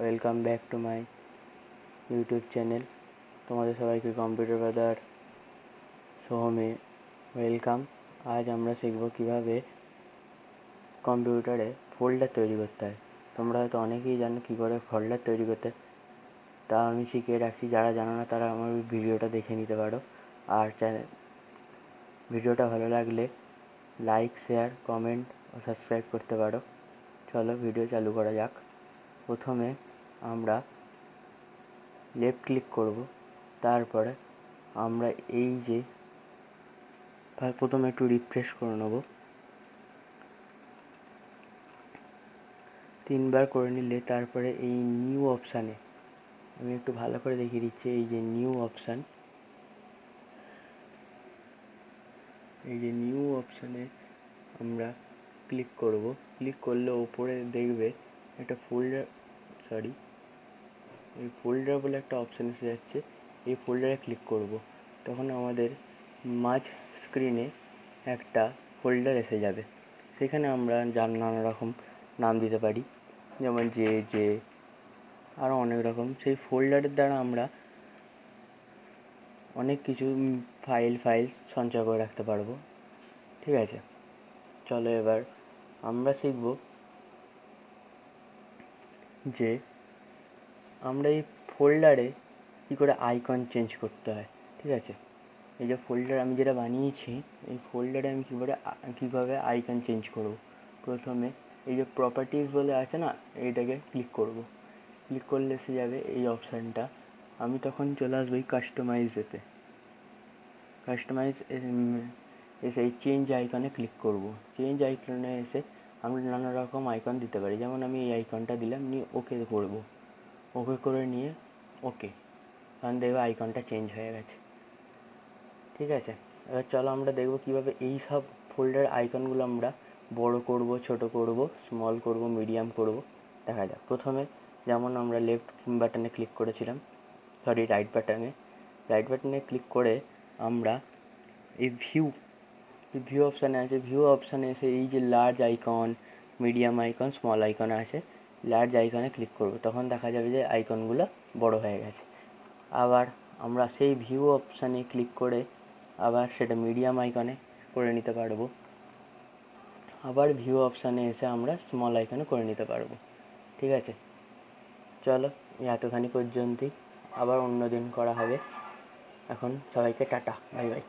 Welcome back to my YouTube channel. তোমাদের সবাইকে computer brother সোহমে welcome. আজ আমরা শিখব কীভাবে কম্পিউটারে ফোল্ডার তৈরি করতে হয়। তোমরা হয়তো অনেকেই জানো কী করে ফোল্ডার তৈরি করতে, তা আমি শিখিয়ে রাখছি। যারা জানো না তারা আমার ভিডিওটা দেখে নিতে পারো। আর ভিডিওটা ভালো লাগলে লাইক, শেয়ার, কমেন্ট ও সাবস্ক্রাইব করতে পারো। চলো ভিডিও চালু করা যাক। প্রথমে আমরা লেফট ক্লিক করব, তারপরে আমরা এই যে প্রথমে একটু রিফ্রেশ করে নেব। 3বার করে নিলে তারপরে এই নিউ অপশানে আমি একটু ভালো করে দেখিয়ে দিচ্ছি। এই যে নিউ অপশান, এই যে নিউ অপশানে আমরা ক্লিক করব। ক্লিক করলে ওপরে দেখবে একটা এই ফোল্ডার বলে একটা অপশান এসে যাচ্ছে। এই ফোল্ডারে ক্লিক করব, তখন আমাদের মাঝ স্ক্রিনে একটা ফোল্ডার এসে যাবে। সেখানে আমরা নানা রকম নাম দিতে পারি, যেমন যে আরও অনেক রকম। সেই ফোল্ডারের দ্বারা আমরা অনেক কিছু ফাইল সঞ্চয় করে রাখতে পারবো। ঠিক আছে, চলো এবার আমরা শিখব যে আমরা এই ফোল্ডারে কী করে আইকন চেঞ্জ করতে হয়। ঠিক আছে, এই যে ফোল্ডার আমি যেটা বানিয়েছি, এই ফোল্ডারে আমি কীভাবে আইকন চেঞ্জ করব। প্রথমে এই যে প্রপার্টিজ বলে আছে না, এইটাকে ক্লিক করব। ক্লিক করলে এসে যাবে এই অপশানটা। আমি তখন চলে আসবো এই কাস্টমাইজেতে। এসে এই চেঞ্জ আইকনে ক্লিক করব। চেঞ্জ আইকনে এসে আমরা নানা রকম আইকন দিতে পারি। যেমন আমি এই আইকনটা দিলাম, নিয়ে ওকে করব। ওকে করে নিয়ে ওকে, কারণ দেখবে আইকনটা চেঞ্জ হয়ে গেছে। ঠিক আছে, এবার চলো আমরা দেখব কীভাবে এই সব ফোল্ডার আইকনগুলো আমরা বড় করব, ছোট করব, স্মল করব, মিডিয়াম করব। দেখা যাক। প্রথমে যেমন আমরা লেফট বাটনে ক্লিক করেছিলাম, রাইট বাটনে ক্লিক করে আমরা এই ভিউ অপশানে আছে। ভিউ অপশানে এসে এই যে large icon, medium icon, small icon আছে, লার্জ আইকনে ক্লিক করব। তখন দেখা যাবে যে আইকনগুলো বড় হয়ে গেছে। আবার আমরা সেই ভিউ অপশানে ক্লিক করে আবার সেটা মিডিয়াম আইকনে করে নিতে পারবো। আবার ভিউ অপশানে এসে আমরা স্মল আইকনে করে নিতে পারবো। ঠিক আছে, চলো এতখানি পর্যন্তই, আবার অন্য দিন করা হবে। এখন সবাইকে টাটা, বাই বাই।